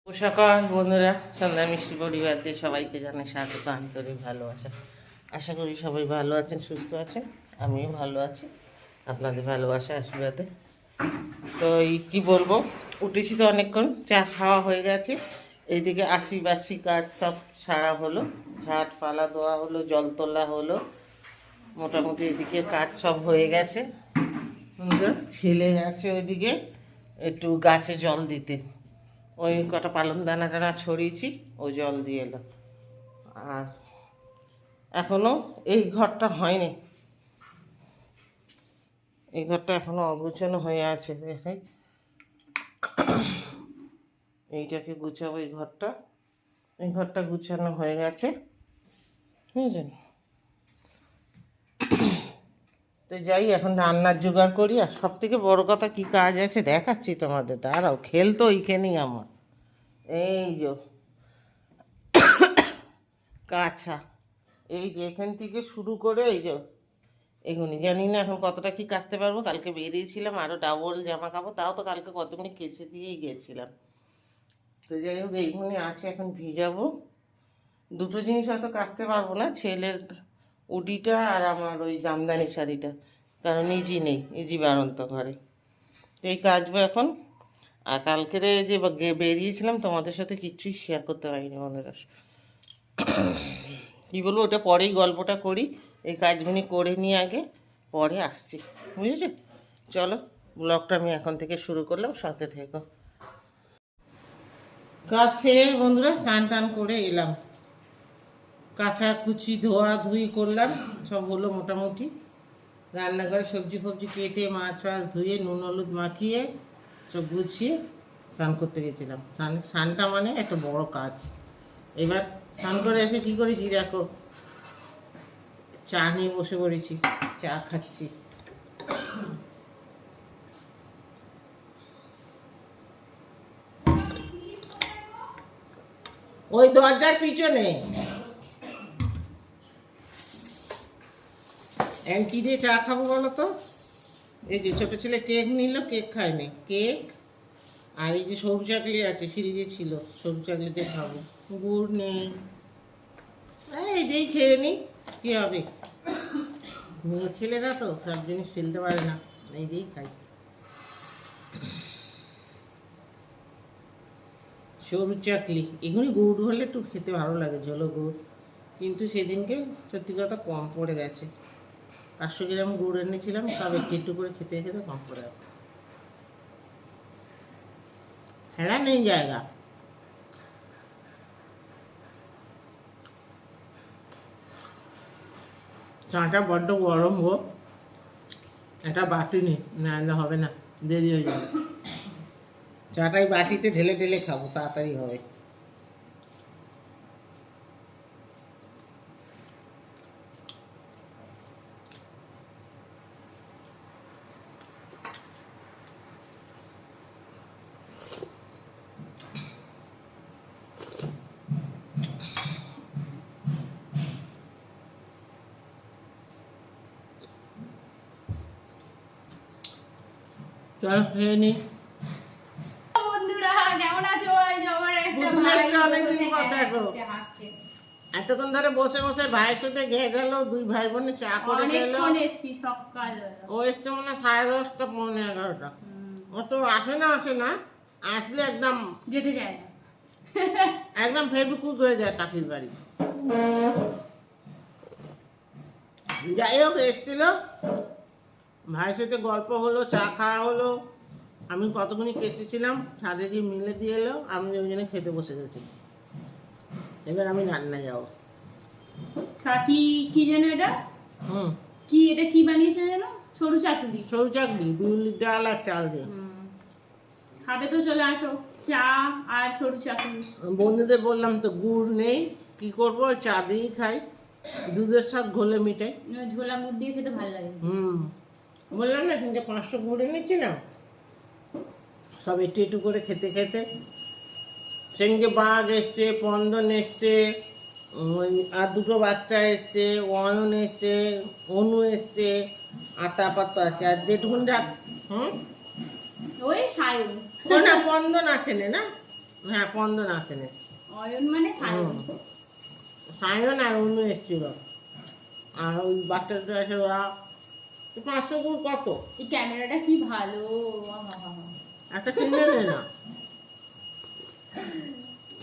সকাল বন্ধুরা, সন্ধ্যা মিষ্টি পরিবারতে সবাইকে জানাই স্বাগত, আন্তরিক ভালোবাসা। আশা করি সবাই ভালো আছেন, সুস্থ আছেন। আমিও ভালো আছি আপনাদের ভালোবাসা আশীর্বাদে। তো এই কী বলবো, উঠেছি তো অনেকক্ষণ, চা খাওয়া হয়ে গেছে। এইদিকে আশি বাসি কাজ সব সারা হলো, ঝাঁট পালা দেওয়া হলো, জল তোলা হলো, মোটামুটি এদিকে কাজ সব হয়ে গেছে। ছেলে আছে ওইদিকে একটু গাছে জল দিতে, ওই কটা পালং দানা টানা ছড়িয়েছি, ও জল দিয়ে এলো। আর এখনও এই ঘরটা হয়নি, এই ঘরটা এখনও অগুছানো হয়ে আছে। দেখাই, এইটাকে গুছাবো, এই ঘরটা গুছানো হয়ে গেছে, বুঝলেন। তো যাই, এখন রান্নার জোগাড় করি। আর সব থেকে বড়ো কথা কী কাজ আছে দেখাচ্ছি তোমাদের, দাঁড়াও। খেল তো এইখানেই আমার, এই যে কাছা, এই যে এখান থেকে শুরু করে এই যে এগুলি, জানি না এখন কতটা কি কাচতে পারবো। কালকে বেরিয়েছিলাম আরও ডাবল জামা কাপড়, তাও তো কালকে কতগুলি কেচে দিয়েই গিয়েছিলাম। তো যাই হোক, এইগুলি আছে, এখন ভিজাবো। দুটো জিনিস হয়তো কাচতে পারবো না, ছেলের উডিটা আর আমার ওই জামদানি শাড়িটা, কারণ ইজি নেই, ইজি বাড়ন্ত ঘরে। তো এই কাচবো এখন। আর কালকেরে যে বেরিয়েছিলাম তোমাদের সাথে কিচ্ছুই শেয়ার করতে পারিনি বন্ধুরা। কী বলবো, ওটা পরেই গল্পটা করি। এই কাজগুলি করে নিয়ে আগে, পরে আসছি, বুঝেছো। চলো, ব্লগটা আমি এখন থেকে শুরু করলাম, সাথে থেকো। কাজ সেরে বন্ধুরা স্নান টান করে এলাম, কাচাকুচি ধোয়া ধুই করলাম, সব হলো মোটামুটি। রান্নাঘরে সবজি ফবজি কেটে, মাছ ফাছ ধুয়ে, নুন হলুদ মাখিয়ে সব গুছিয়ে স্নান করতে গেছিলাম। স্নানটা মানে একটা বড় কাজ। এবার স্নান করে এসে কী করেছি দেখো, চা নিয়ে বসে পড়েছি, চা খাচ্ছি। ওই দরজার পিছনে। কি দিয়ে চা খাবো বলো তো? এই যে ছোটো ছেলে কেক নিল, কেক খায়নি, কেক আর এই যে সরু চাকলি আছে, ফ্রিজে ছিল, সরু চাকলি দিয়ে খাবো। গুড় নেই, এই দিয়েই খেয়ে নিই, কী হবে। মেয়ে ছেলেরা তো সব জিনিস ফেলতে পারে না, এই দিয়েই খাই। সরু চাকলি, এগুলি গুড় হলে একটু খেতে ভালো লাগে, ঝোলো গুড়। কিন্তু সেদিনকে সত্যি কথা কম পড়ে গেছে। 500 গ্রাম গুড় এনেছিলাম, সব একটু করে খেতে খেতে কম পড়ে গেছে। ফেলা নেই জায়গা। চাটা বড্ড গরম গো, এটা বাটি নেই, নাহলে হবে না, দেরি হয়ে যাবে। চাটাই বাটিতে ঢেলে ঢেলে খাবো, তাড়াতাড়ি হবে। চল খেয়ে নি। এতক্ষণ ধরে বসে বসে ভাইয়ের সাথে ঘেয়ে গেল, দুই ভাই বোনে চা করে গেল। ও এসছে মনে 10:30, 11:30। ও তো আসে না, আসলে একদম যেতে যায় না, একদম ফেবিকুক হয়ে যায় কাকির বাড়ি। যাই হোক, এসছিল, ভাইয়ের সাথে গল্প হলো, চা খাওয়া হলো। আমি কতক্ষণই কেচেছিলাম, ছাদে গিয়ে মিলে দিয়ে এলো, আমি ওই জন্য খেতে বসে গেছি। এবার আমি রান্না যাবো। কাকি কি যেন এটা, কি এটা কি বানিয়েছে যেন, সরু চাকলি, বিউলির ডাল আর চাল দিয়ে। খাবে তো চলে আসো, চা আর সরু চাকলি। বন্ধুদের বললাম তো গুড় নেই, কি করবো, চা দিয়েই খাই, দুধের সাথে ঘোলে মিটাই। ঝোলা গুড় দিয়ে খেতে ভালো লাগে। বললাম না, কিন্তু 500 গুড় এনেছিলাম, সব একটু একটু করে খেতে খেতে। সেদিনকে বাঘ এসছে, পন্দন এসছে, আর দুটো বাচ্চা এসছে, অয়ন এসছে, অনু এসছে, আতা পাতা আছে। আর যেটুকুন ওই না, পন্দন আসেনি না, হ্যাঁ পন্দন আসেনি, অয়ন মানে সায়ন। সায়ন আর অন্য এসেছিল। আর ওই বাচ্চাটা এসে ওরা 500 গুণ কত এই ক্যামেরাটা কি ভালো, একটা কিনে নে না,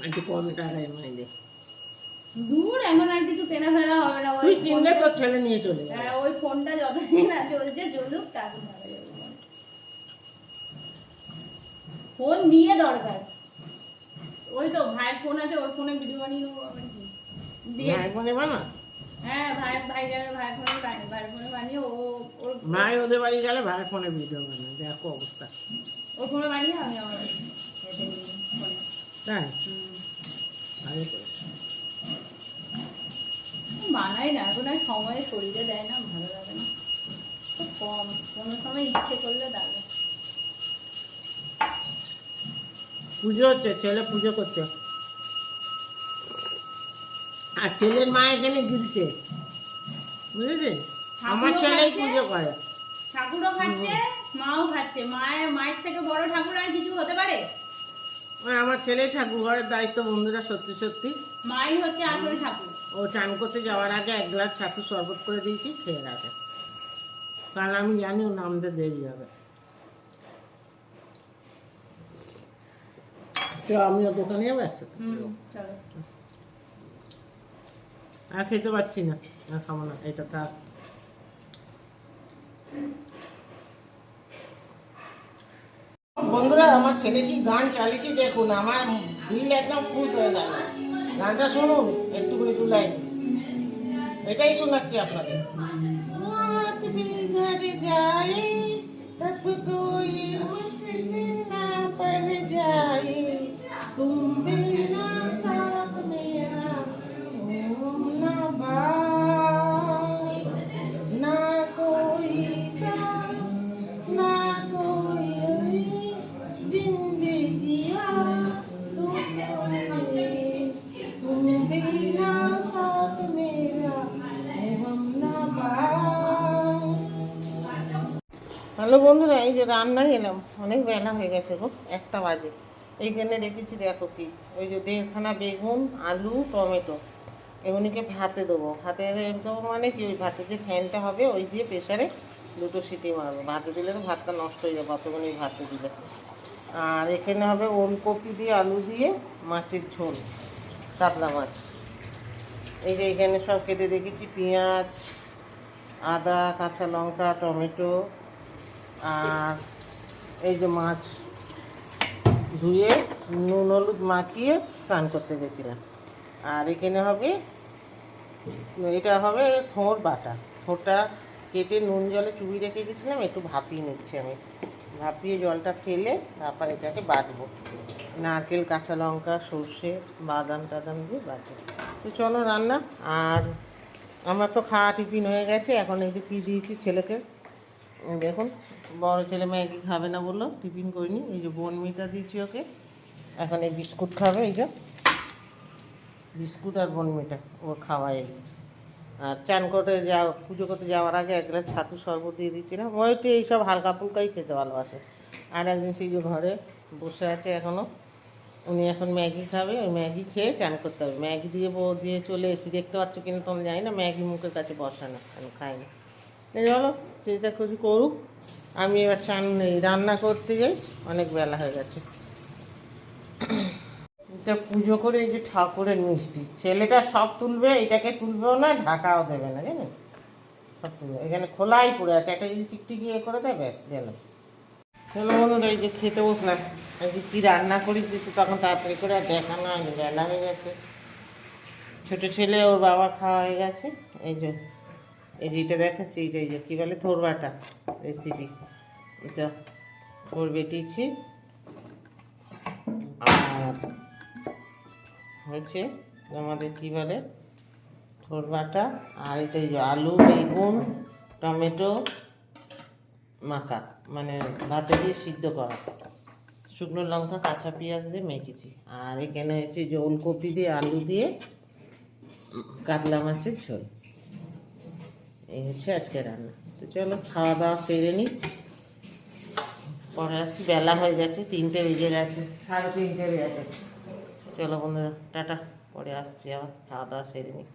একটু কম টাকায় মাইলে দূর এখন আর কিছু কেনা ফেরা হবে না। তুই কিনলে তোর ছেলে নিয়ে চলে যাবে। হ্যাঁ, ওই ফোনটা যতদিন না চলছে চলুক, তাকে ভালো যাবে। ফোন নিয়ে দরকার, ওই তো ভাইয়ের ফোন আছে, ওর ফোনে ভিডিও বানিয়ে দেবো আবার কি দিয়ে। ভাই বোনে বানা, হ্যাঁ ভাই যাবে, ভাইয়ের ফোনে বানিয়ে, ভাইয়ের ফোনে বানিয়ে ও ওর ভাই ওদের বাড়ি গেলে ভাইয়ের ফোনে ভিডিও বানায়, দেখো অবস্থা। ওর ফোনে বানিয়ে আমি আমার ফোনে। তাই ভালো করে। বানাই না এখন, আর সময় শরীরে দেয় না, ভালো লাগে না, খুব কম, কোনো সময় ইচ্ছে করলে দাঁড়াবে। পুজো হচ্ছে, ছেলে পুজো করছে, আর ছেলের মা এখানে গিলছে, বুঝেছেন? আমার ছেলেই পুজো করে। ঠাকুরও খাচ্ছে, মাও খাচ্ছে। মায়ের থেকে বড় ঠাকুর আর কিছু হতে পারে? ওই আমার ছেলেই ঠাকুর ঘরের দায়িত্ব বন্ধুরা, সত্যি সত্যি। মাই হচ্ছে আসল ঠাকুর। ও চান করতে যাওয়ার আগে 1 গ্লাস ছাতু শরবত করে দিয়েছি, খেয়ে রাখে, কারণ আমি জানি ও নামতে দেরি হবে। তো আমিও দোকানে যাবো একসাথে, চলো। আর খেতে পাচ্ছি না, আর খাবো না, এটা থাক। বন্ধুরা আমার ছেলে কি গান চালিয়েছি দেখুন, আমার দিল একদম খুশ হয়ে গেল। গানটা শুনুন একটুখানি তুলাই, এটাই শোনাচ্ছি আপনাদের। রাত বিগড় যায় তব কোই মুশকিল না পড় যায়, তুম বিনা সাথ মেরা हो ना बात, ना कोई चाह, ना कोई जिंदगिया, तुम बिना साथ मेरा हम ना बात। হ্যালো বন্ধুরা, এই যে রান্নায় এলাম, অনেক বেলা হয়ে গেছে গো, 1টা বাজে। এইখানে রেখেছি দেখো কি, ওই যে 1.5খানা বেগুন, আলু, টমেটো, এগুলিকে ভাতে দেবো। ভাতে দেবো মানে কি, ওই ভাতে যে ফ্যানটা হবে ওই দিয়ে প্রেশারে 2টো সিটি মারবো। ভাতে দিলে তো ভাতটা নষ্ট হয়ে যাবে কতক্ষণ ভাতে দিলে। আর এখানে হবে ওলকপি দিয়ে আলু দিয়ে মাছের ঝোল, কাতলা মাছ। এই যে এখানে সব কেটে রেখেছি, পেঁয়াজ, আদা, কাঁচা লঙ্কা, টমেটো, আর এই যে মাছ ধুয়ে নুন হলুদ মাখিয়ে স্নান করতে গেছিলাম। আর এখানে হবে, এটা হবে থোড় বাটা, থোড়টা কেটে নুন জলে চুবিয়ে রেখে গেছিলাম, একটু ভাপিয়ে নিচ্ছি আমি। ভাপিয়ে জলটা ফেলে তারপর এটাকে বাটবো, নারকেল, কাঁচা লঙ্কা, সর্ষে, বাদাম টাদাম দিয়ে বাটবো। তো চলো রান্না। আর আমার তো খাওয়া টিফিন হয়ে গেছে, এখন এই যে কী দিয়েছি ছেলেকে দেখুন। বড় ছেলে ম্যাগি খাবে না বললো, টিফিন করিনি, এই যে বনমিটা দিয়েছি ওকে। এখন এই বিস্কুট খাবে, এই যে বিস্কুট আর বনমিটা ও খাওয়াই। আর চান করতে পুজো করতে যাওয়ার আগে 1 গ্লাস ছাতু শরবত দিয়ে দিচ্ছিলাম। ও একটু এইসব হালকা ফুলকাই খেতে ভালোবাসে। আর একদিন সেই যে ঘরে বসে আছে এখনও, উনি এখন ম্যাগি খাবে, ওই ম্যাগি খেয়ে চান করতে হবে। ম্যাগি দিয়ে চলে এসি, দেখতে পাচ্ছ কিনা তোমরা জানি না, ম্যাগি মুখের কাছে বসে না, আমি খাই না। চলো যেটা কিছু করুক, আমি এবার রান্না করতে যাই, অনেক বেলা হয়ে গেছে। এটা পুজো করে এই যে ঠাকুরের মিষ্টি, ছেলেটা সব তুলবে, এটাকে তুলবেও না, ঢাকাও দেবে না, জানেন, সব তুলবে। এখানে খোলাই পড়ে আছে, একটা যদি টিকটিকি ইয়ে করে দেয়, ব্যাস গেল। চলো বন্ধুরা, এই যে খেতে বসলাম। এই যে কী রান্না করি কিন্তু তখন তাড়াতাড়ি করে আর দেখানো হয়নি, বেলা হয়ে গেছে। ছোটো ছেলে ওর বাবা খাওয়া হয়ে গেছে। এই যে এটা দেখাচ্ছি, এই যে কী বলে, থোড় বাটা রেসিপি, এটা থোড় বেটিয়েছি। আর হচ্ছে আমাদের কী বলে, থোড় বাটা। আর এটা এই যে আলু, বেগুন, টমেটো মাখা, মানে ভাতে দিয়ে সিদ্ধ করা, শুকনো লঙ্কা, কাঁচা পেঁয়াজ দিয়ে মেখেছি। আর এখানে হচ্ছে যে ওলকপি দিয়ে আলু দিয়ে কাতলা মাছের ঝোল। এই হচ্ছে আজকে রান্না। তো চলো খাওয়া দাওয়া সেরে নিই, পরে আসছি। বেলা হয়ে গেছে, 3টে বেজে গেছে, 3:30 বেজে গেছে। চলো বন্ধুরা, টাটা, পরে আসছি, আবার খাওয়া দাওয়া সেরে নিই।